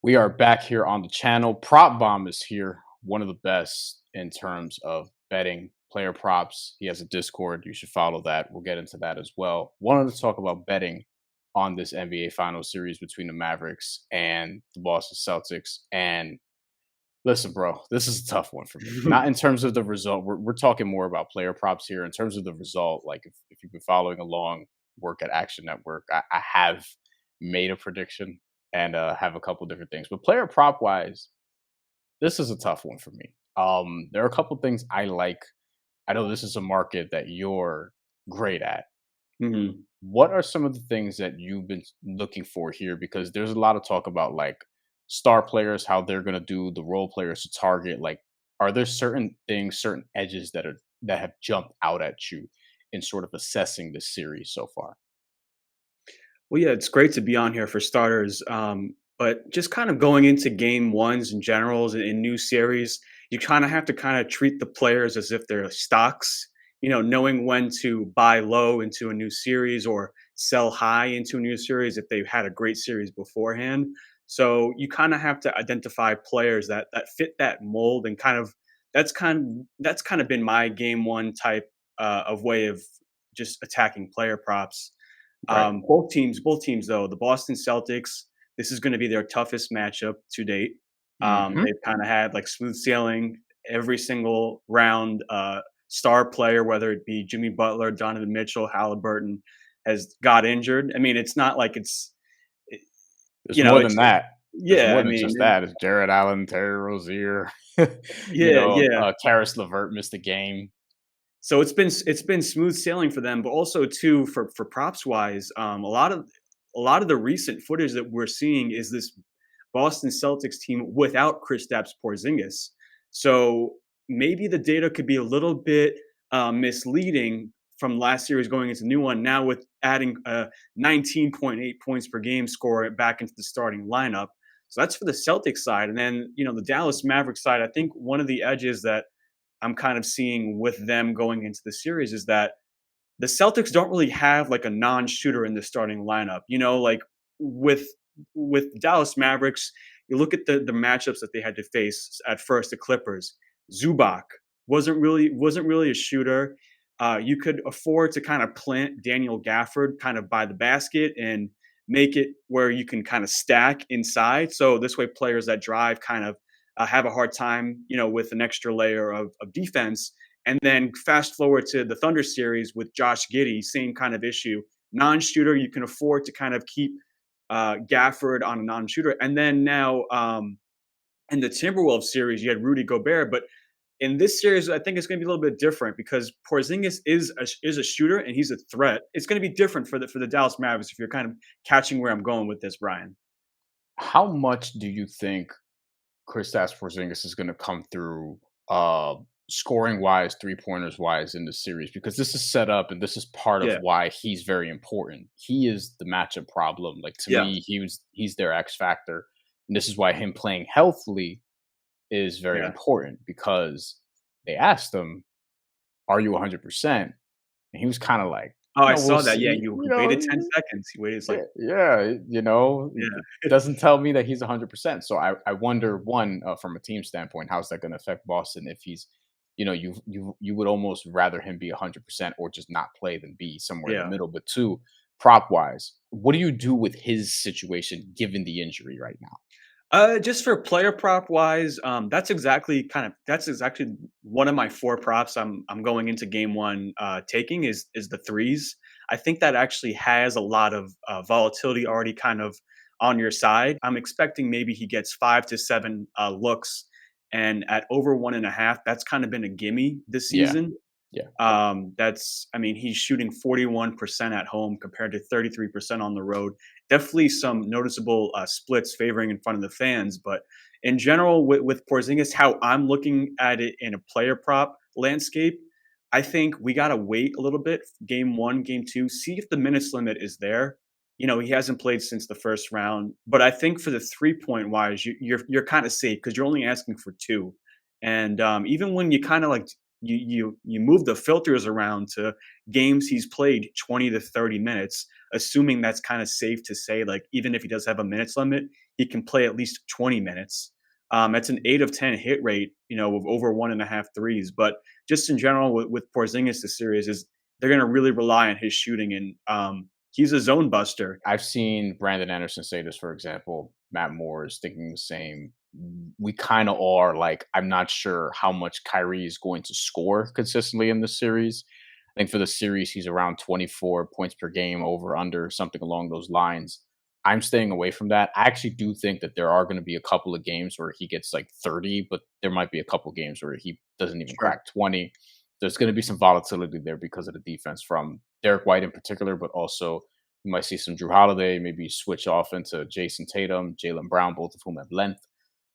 We are back here on the channel. Prop Bomb is here, one of the best in terms of betting player props. He has a Discord. You should follow that. We'll get into that as well. Wanted to talk about betting on this NBA Finals series between the Mavericks and the Boston Celtics. And listen, bro, this is a tough one for me. Not in terms of the result. We're talking more about player props here. In terms of the result, like if you've been following along, work at Action Network, I have made a prediction and have a couple different things. But player prop wise, this is a tough one for me. There are a couple things I like. I know this is a market that you're great at. Mhm. What are some of the things that you've been looking for here? Because there's a lot of talk about like star players, how they're going to do the role players to target. Like, are there certain things, certain edges that have jumped out at you in sort of assessing this series so far? Well, yeah, it's great to be on here for starters. But just kind of going into game ones and generals in new series, you kind of have to kind of treat the players as if they're stocks, knowing when to buy low into a new series or sell high into a new series if they've had a great series beforehand. So you kind of have to identify players that fit that mold and that's kind of been my game one type of way of just attacking player props. Right. Both teams though, the Boston Celtics, this is going to be their toughest matchup to date. Hmm. They've kind of had like smooth sailing every single round. Star player, whether it be Jimmy Butler, Donovan Mitchell, Halliburton, has got injured. I mean, it's not like it- There's more it's than that. There's yeah. more I than mean, just that. It's Jared Allen, Terry Rozier, yeah, yeah. Karis LeVert missed a game. So it's been smooth sailing for them, but also too for props wise, a lot of the recent footage that we're seeing is this Boston Celtics team without Kristaps Porzingis. So maybe the data could be a little bit misleading from last series going into the new one. Now with adding a 19.8 points per game score back into the starting lineup. So that's for the Celtics side, and then the Dallas Mavericks side. I think one of the edges that I'm kind of seeing with them going into the series is that the Celtics don't really have like a non-shooter in the starting lineup. Like with Dallas Mavericks, you look at the matchups that they had to face at first, the Clippers. Zubac wasn't really a shooter. You could afford to kind of plant Daniel Gafford kind of by the basket and make it where you can kind of stack inside. So this way, players that drive kind of have a hard time, with an extra layer of defense. And then fast forward to the Thunder series with Josh Giddey, same kind of issue. Non-shooter, you can afford to kind of keep Gafford on a non-shooter. And then now in the Timberwolves series, you had Rudy Gobert, but in this series, I think it's going to be a little bit different because Porzingis is a shooter and he's a threat. It's going to be different for the Dallas Mavericks if you're kind of catching where I'm going with this, Brian. How much do you think Kristaps Porzingis is going to come through, scoring wise, three pointers wise in the series? Because this is set up, and this is part of Yeah, why he's very important. He is the matchup problem. Like to yeah, me, he's their X factor, and this is why him playing healthily is very yeah. important. Because they asked him, "Are you 100%?" And he was kind of like, Oh, I We'll saw that. Yeah, see." you waited 10 seconds. He waited. It's like, Yeah, it yeah. doesn't tell me that he's 100%. So I wonder, one, from a team standpoint, how's that going to affect Boston if he's, you would almost rather him be 100% or just not play than be somewhere in the Yeah. middle. But two, prop wise, what do you do with his situation given the injury right now? Just for player prop wise, that's exactly one of my four props I'm going into game one taking is the threes. I think that actually has a lot of volatility already kind of on your side. I'm expecting maybe he gets 5 to 7 looks, and at over 1.5, that's kind of been a gimme this Yeah, season. yeah. I mean, he's shooting 41% at home compared to 33% on the road. Definitely some noticeable splits favoring in front of the fans. But in general, with Porzingis, how I'm looking at it in a player prop landscape, I think we got to wait a little bit, game one, game two, see if the minutes limit is there. He hasn't played since the first round, but I think for the 3 point wise, you're kind of safe because you're only asking for two. And even when you kind of like you move the filters around to games he's played 20 to 30 minutes, assuming that's kind of safe to say, like, even if he does have a minutes limit, he can play at least 20 minutes. That's an 8 of 10 hit rate, with over 1.5 threes. But just in general with Porzingis, the series is they're going to really rely on his shooting, and he's a zone buster. I've seen Brandon Anderson say this, for example. Matt Moore is thinking the same. We kind of are like, I'm not sure how much Kyrie is going to score consistently in this series. I think for the series, he's around 24 points per game, over, under, something along those lines. I'm staying away from that. I actually do think that there are going to be a couple of games where he gets like 30, but there might be a couple games where he doesn't even Sure. crack 20. There's going to be some volatility there because of the defense from Derek White in particular, but also you might see some Drew Holiday, maybe switch off into Jayson Tatum, Jaylen Brown, both of whom have length.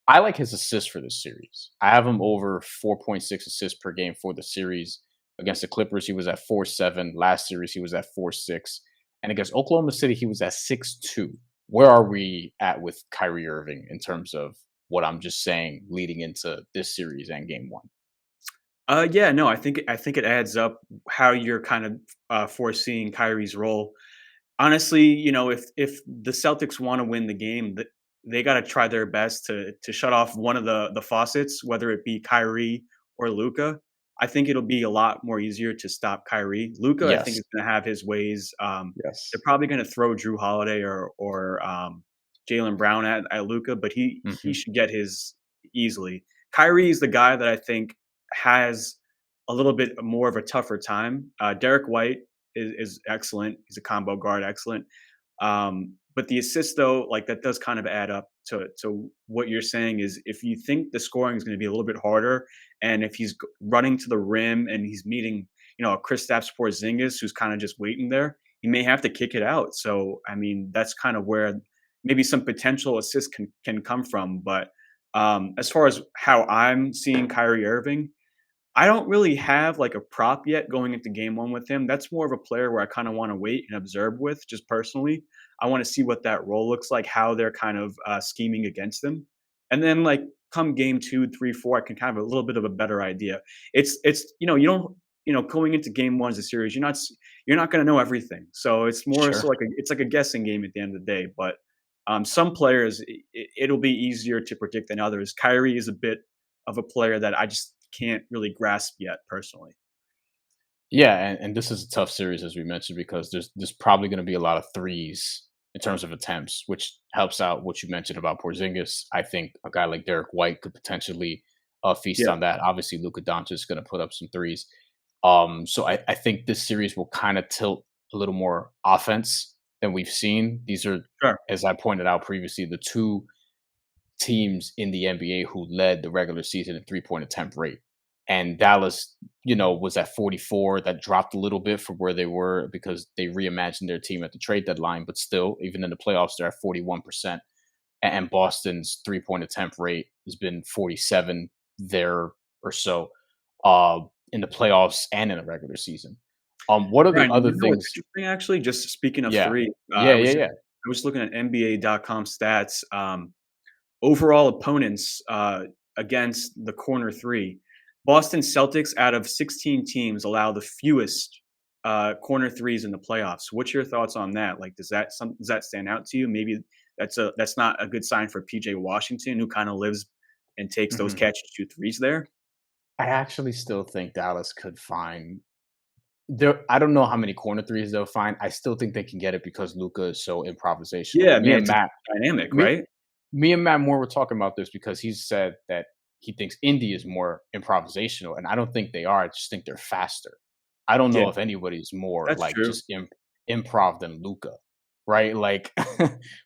I like his assists for this series. I have him over 4.6 assists per game for the series. Against the Clippers, he was at 4.7. Last series, he was at 4.6. And against Oklahoma City, he was at 6.2. Where are we at with Kyrie Irving in terms of what I'm just saying leading into this series and game one? Yeah, no, I think it adds up how you're kind of foreseeing Kyrie's role. Honestly, if the Celtics want to win the game, they got to try their best to shut off one of the faucets, whether it be Kyrie or Luka. I think it'll be a lot more easier to stop Kyrie. Luka, I think, Yes. is going to have his ways. They're Yes. probably going to throw Drew Holiday or Jalen Brown at Luka, but he Hmm. should get his easily. Kyrie is the guy that I think has a little bit more of a tougher time. Derek White is excellent. He's a combo guard, excellent. But the assist, though, like, that does kind of add up to what you're saying. Is if you think the scoring is going to be a little bit harder, and if he's running to the rim and he's meeting, a Kristaps Porzingis who's kind of just waiting there, he may have to kick it out. So, I mean, that's kind of where maybe some potential assists can come from. But as far as how I'm seeing Kyrie Irving, I don't really have like a prop yet going into game one with him. That's more of a player where I kind of want to wait and observe with, just personally. I want to see what that role looks like, how they're kind of scheming against him. And then, like, come game 2, 3, 4, I can kind of have a little bit of a better idea. You don't, going into game one as a series, you're not going to know everything. So it's more Sure. so it's like a guessing game at the end of the day. But some players, it'll be easier to predict than others. Kyrie is a bit of a player that I just can't really grasp yet personally. Yeah, and this is a tough series as we mentioned because there's probably going to be a lot of threes in terms of attempts, which helps out what you mentioned about Porzingis. I think a guy like Derek White could potentially feast Yeah, on that. Obviously, Luka Doncic is going to put up some threes. So I think this series will kind of tilt a little more offense than we've seen. These are, sure. as I pointed out previously, the two teams in the NBA who led the regular season in 3-point attempt rate. And Dallas, was at 44. That dropped a little bit from where they were because they reimagined their team at the trade deadline. But still, even in the playoffs, they're at 41%. And Boston's 3-point attempt rate has been 47 there or so in the playoffs and in the regular season. What are the Brian, other what's things? interesting, actually, just speaking of Yeah. three, Yeah. Yeah. Yeah. I was looking at NBA.com stats. Overall opponents against the corner three. Boston Celtics, out of 16 teams, allow the fewest corner threes in the playoffs. What's your thoughts on that? Like, does that stand out to you? Maybe that's not a good sign for PJ Washington, who kind of lives and takes those Mhm. catch and shoot threes there. I actually still think Dallas could find there. I don't know how many corner threes they'll find. I still think they can get it because Luca is so improvisational. Yeah, man, it's a dynamic, Me, right? me and Matt Moore were talking about this because he said that he thinks Indy is more improvisational, and I don't think they are. I just think they're faster. I don't Yeah, know if anybody's more that's like true. just improv than Luca, right? Like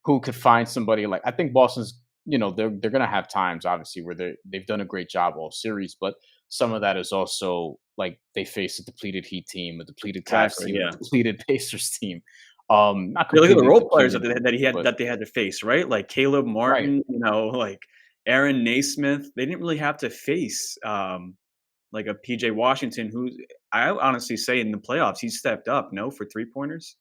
who could find somebody like I think Boston's. They're gonna have times obviously where they've done a great job all series, but some of that is also like they face a depleted Heat team, a depleted Cavs Exactly. team, and a Yeah. depleted Pacers team. Not Yeah, look at the completely role players depleted, but that they had to face, right? Like Caleb right. Martin, like Aaron Naismith. They didn't really have to face like a PJ Washington, who I honestly say in the playoffs he stepped up, no, for 3 pointers.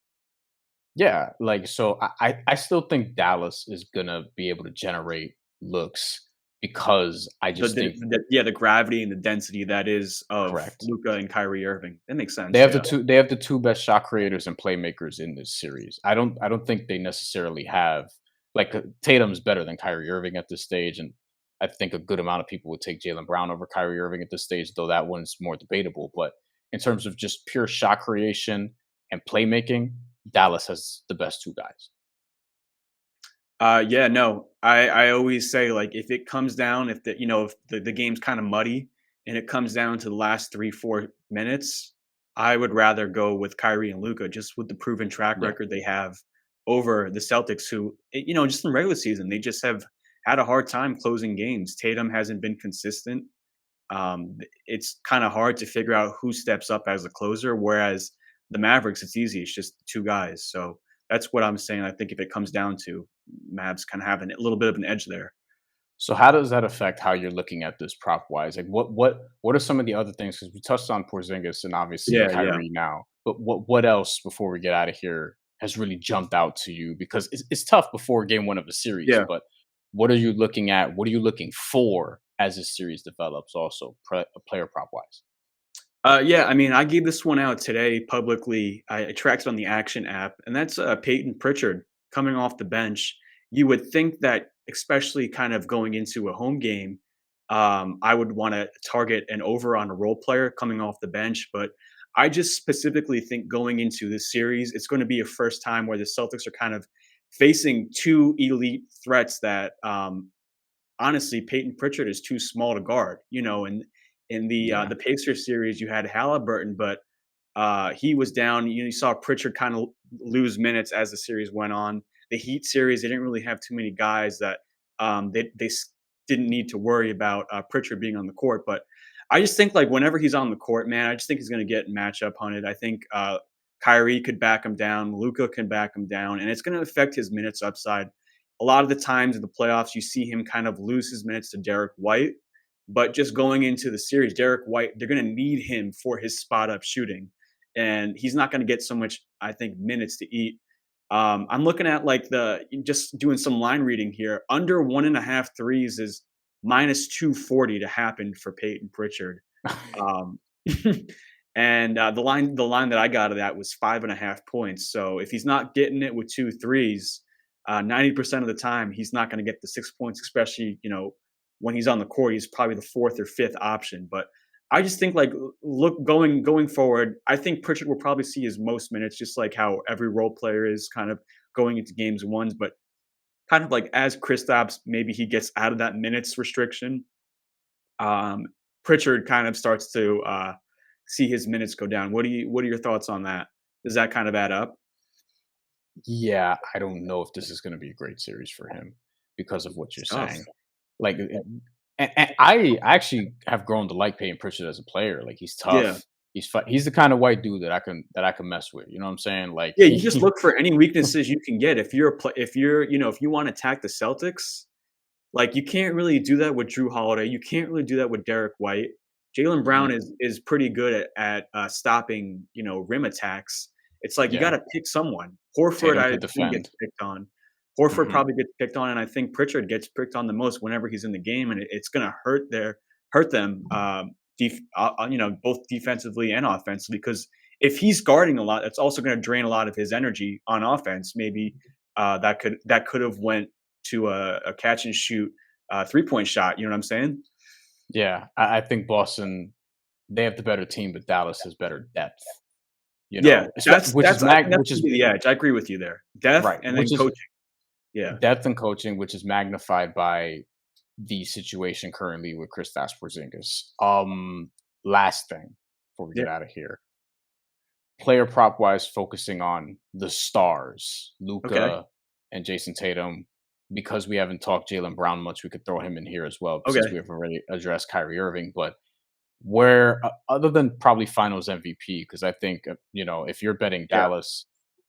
Yeah, like so I still think Dallas is gonna be able to generate looks. because I just think The gravity and the density that is of correct. Luka and Kyrie Irving. That makes They sense, have the yeah. two best shot creators and playmakers in this series. I don't think they necessarily have like Tatum's better than Kyrie Irving at this stage, and I think a good amount of people would take Jaylen Brown over Kyrie Irving at this stage, though that one's more debatable. But in terms of just pure shot creation and playmaking, Dallas has the best two guys. Yeah, no, I always say like if it comes down, if the game's kind of muddy and it comes down to the last 3 4 minutes, I would rather go with Kyrie and Luca just with the proven track Yeah. record they have over the Celtics, who just in regular season they just have had a hard time closing games. Tatum hasn't been consistent. It's kind of hard to figure out who steps up as a closer. Whereas the Mavericks, it's easy. It's just two guys. So that's what I'm saying. I think if it comes down to Mavs, kind of have a little bit of an edge there. So how does that affect how you're looking at this prop wise? Like what are some of the other things? Because we touched on Porzingis and obviously Yeah, yeah, Kyrie now, but what else before we get out of here has really jumped out to you? Because it's tough before game one of a series, yeah. but what are you looking at? What are you looking for as this series develops? Also, player prop wise. Yeah, I mean, I gave this one out today publicly. I tracked it on the Action app, and that's Peyton Pritchard coming off the bench. You would think that, especially kind of going into a home game, I would want to target an over on a role player coming off the bench. But I just specifically think going into this series, it's going to be a first time where the Celtics are kind of facing two elite threats that honestly, Peyton Pritchard is too small to guard. And in Yeah. the Pacers series, you had Halliburton, but he was down. You saw Pritchard kind of lose minutes as the series went on. The Heat series, they didn't really have too many guys that didn't need to worry about Pritchard being on the court. But I just think like whenever he's on the court, man, I just think he's going to get matchup hunted. I think Kyrie could back him down, Luka can back him down, and it's going to affect his minutes upside. A lot of the times in the playoffs, you see him kind of lose his minutes to Derek White. But just going into the series, Derek White, they're going to need him for his spot up shooting. And he's not going to get so much, I think, minutes to eat. I'm looking at like just doing some line reading here. Under 1.5 threes is minus 240 to happen for Peyton Pritchard. Um, and the line that I got of that was 5.5 points. So if he's not getting it with 2 threes, 90% of the time he's not going to get the 6 points, especially when he's on the court. He's probably the fourth or fifth option. But I just think like look going forward, I think Pritchard will probably see his most minutes, just like how every role player is kind of going into games ones. But kind of like as Kristaps, maybe he gets out of that minutes restriction. Um, Pritchard kind of starts to see his minutes go down. What are your thoughts on that? Does that kind of add up? Yeah, I don't know if this is going to be a great series for him because of what you're It's tough. saying. Like, and I actually have grown to like Peyton Pritchard as a player. Like, he's Yeah. tough. He's the kind of white dude that I can mess with. You know what I'm saying? Like, Yeah, you just look for any weaknesses you can get. If you want to attack the Celtics, like you can't really do that with Drew Holiday. You can't really do that with Derek White. Jalen Brown Mhm. is pretty good at stopping rim attacks. It's like you got Yeah, to pick someone. Horford, Tatum I could assume gets defend. picked on. Horford Hmm. probably gets picked on, and I think Pritchard gets picked on the most whenever he's in the game, and it's going to hurt them. Both defensively and offensively, because if he's guarding a lot, that's also going to drain a lot of his energy on offense. Maybe that could have went to a catch and shoot 3 point shot. You know what I'm saying? Yeah, I think Boston they have the better team, but Dallas has better depth. Yeah, Which is I think that's which gonna is be the edge. I agree with you there. Depth right, and then which is coaching. Yeah. depth and coaching, which is magnified by the situation currently with Kristaps Porzingis. Last thing before we Yeah. get out of here, player prop wise, focusing on the stars, Okay. Luca and Jason Tatum. Because we haven't talked Jalen Brown much, we could throw him in here as well, since we Okay. have already addressed Kyrie Irving. But where, other than probably Finals MVP, because I think if you're betting Yeah. Dallas,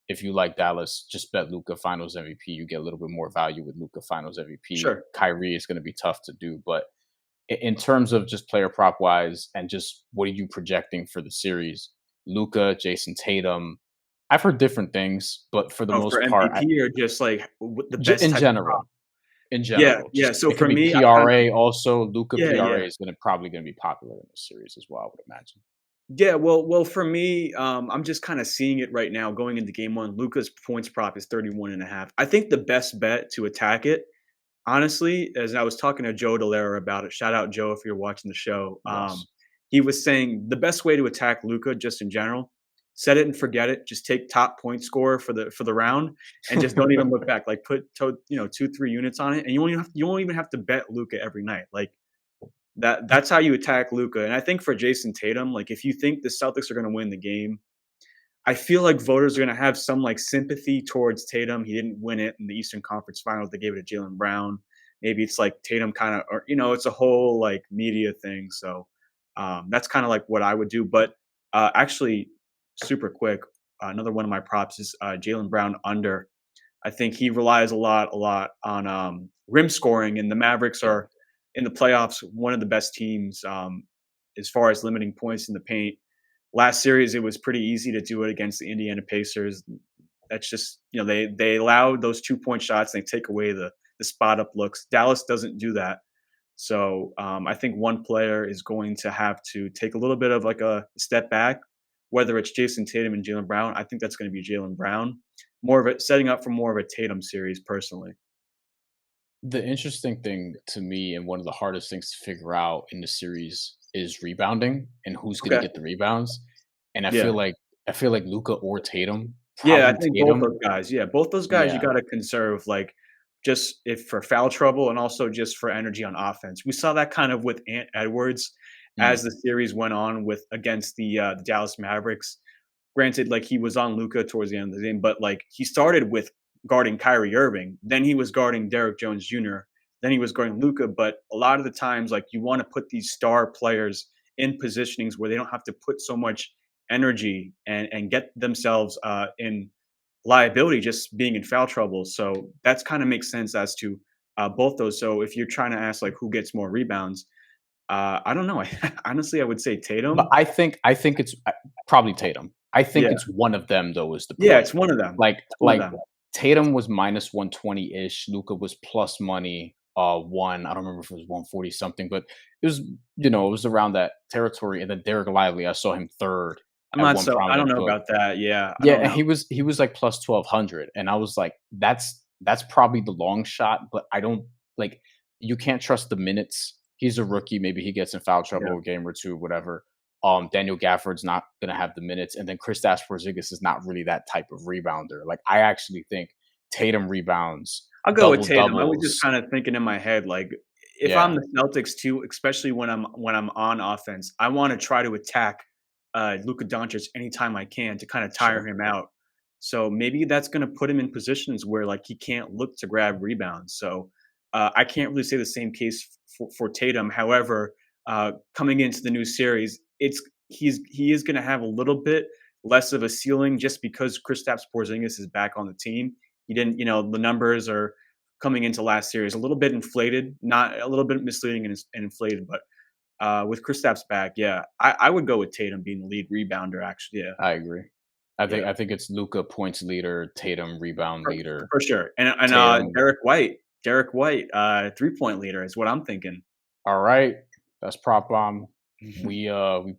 if you like Dallas, just bet Luca Finals MVP. You get a little bit more value with Luca Finals MVP. Sure. Kyrie is going to be tough to do, but in terms of just player prop wise and just what are you projecting for the series? Luca, Jason Tatum. I've heard different things, but for the Oh, for most part, MVP or just like the best in type of prop? general, in Yeah, general. yeah. Just So it could for be me, I kind of PRA also. Luka yeah, yeah. PRA is probably gonna be popular in this series as well, I would imagine. Yeah, well, for me, I'm just kind of seeing it right now going into game one. Luca's points prop is 31.5. I think the best bet to attack it, honestly, as I was talking to Joe Delera about it, shout out Joe if you're watching the show. Yes. He was saying the best way to attack Luca, just in general, set it and forget it. Just take top point scorer for the round, and just don't even look back. Like put 2-3 units on it, and you won't even have to bet Luca every night. Like that's how you attack Luca. And I think for Jason Tatum, like if you think the Celtics are going to win the game, I feel like voters are going to have some like sympathy towards Tatum. He didn't win it in the Eastern Conference Finals. They gave it to Jaylen Brown. Maybe it's like Tatum kind of, or it's a whole like media thing. So that's kind of like what I would do. But actually, super quick, another one of my props is Jaylen Brown under. I think he relies a lot on rim scoring, and the Mavericks Yeah. are in the playoffs one of the best teams as far as limiting points in the paint. Last series, it was pretty easy to do it against the Indiana Pacers. That's just they allow those 2 point shots. And they take away the spot up looks. Dallas doesn't do that. So I think one player is going to have to take a little bit of like a step back, whether it's Jason Tatum and Jaylen Brown. I think that's going to be Jaylen Brown. More of it setting up for more of a Tatum series, personally. The interesting thing to me and one of the hardest things to figure out in the series is rebounding and who's going to Okay. get the rebounds. And Yeah. I feel like Luca or Tatum, Yeah, I probably think both Tatum. those guys. Yeah, both those guys you Yeah. gotta conserve, like, just if for foul trouble and also just for energy on offense. We saw that kind of with Ant Edwards Mm, as the series went on with against the Dallas Mavericks. Granted, like, he was on Luka towards the end of the game, but, like, he started with guarding Kyrie Irving, then he was guarding Derrick Jones Jr., then he was guarding Luka, but a lot of the times, like, you wanna put these star players in positionings where they don't have to put so much energy and get themselves, in liability just being in foul trouble, so that's kinda makes sense as to, both those. So if you're trying to ask, like, who gets more rebounds, I don't know. Honestly, I would say but Tatum. I think it's probably Tatum. I think Yeah. it's one of them though is the Yeah, point. it's one of them. Like It's one of like them. Tatum was minus 120-ish, Luca was plus money, one, I don't remember if it was 140 something, but it was, it was around that territory. And then Derek Lively, I saw him third I'm at not one so I don't prominent know book. about that. Yeah, I Yeah, don't and know. he was like plus 1,200, and I was like, that's probably the long shot, but I don't like you can't trust the minutes. He's a rookie, maybe he gets in foul Yeah. trouble a game or two, whatever. Daniel Gafford's not gonna have the minutes, and then Kristaps Porzingis is not really that type of rebounder. Like I actually think Tatum rebounds, I'll go with double Tatum. I was just doubles. kinda thinking in my head, like, if I'm Yeah, the Celtics too, especially when I'm on offense, I wanna try to attack, Luka Doncic anytime I can to kinda tire sure. him out. So maybe that's gonna put him in positions where, like, he can't look to grab rebounds. So, I can't really say the same case for Tatum. However, coming into the new series, he is gonna have a little bit less of a ceiling just because Kristaps Porzingis is back on the team. He didn't, the numbers are coming into last series a little bit inflated, not a little bit misleading and inflated, but with Kristaps back, yeah, I would go with Tatum being the lead rebounder. Actually, yeah, I agree. I think yeah, I think it's Luca points leader, Tatum rebound leader, for sure. And Tatum. Derek White, 3 point leader is what I'm thinking. All right, that's prop bomb. We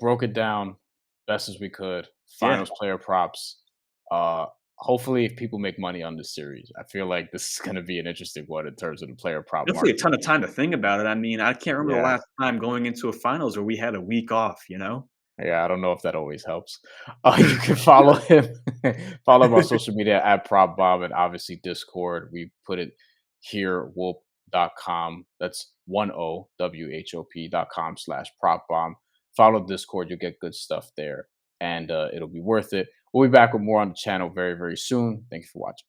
broke it down best as we could. Yeah, Finals player props. Uh Hopefully if people make money on this series, I feel like this is gonna be an interesting one in terms of the player prop definitely a market. ton of time to think about it. I mean, I can't remember the Yeah. last time going into a finals where we had a week off. You know? Yeah, I don't know if that always helps. You can follow him, follow him on social media at prop bomb and obviously Discord. We put it here, whoop.com. That's 10WHOP.com/prop bomb. Follow Discord, you'll get good stuff there, and it'll be worth it. We'll be back with more on the channel very, very soon. Thank you for watching.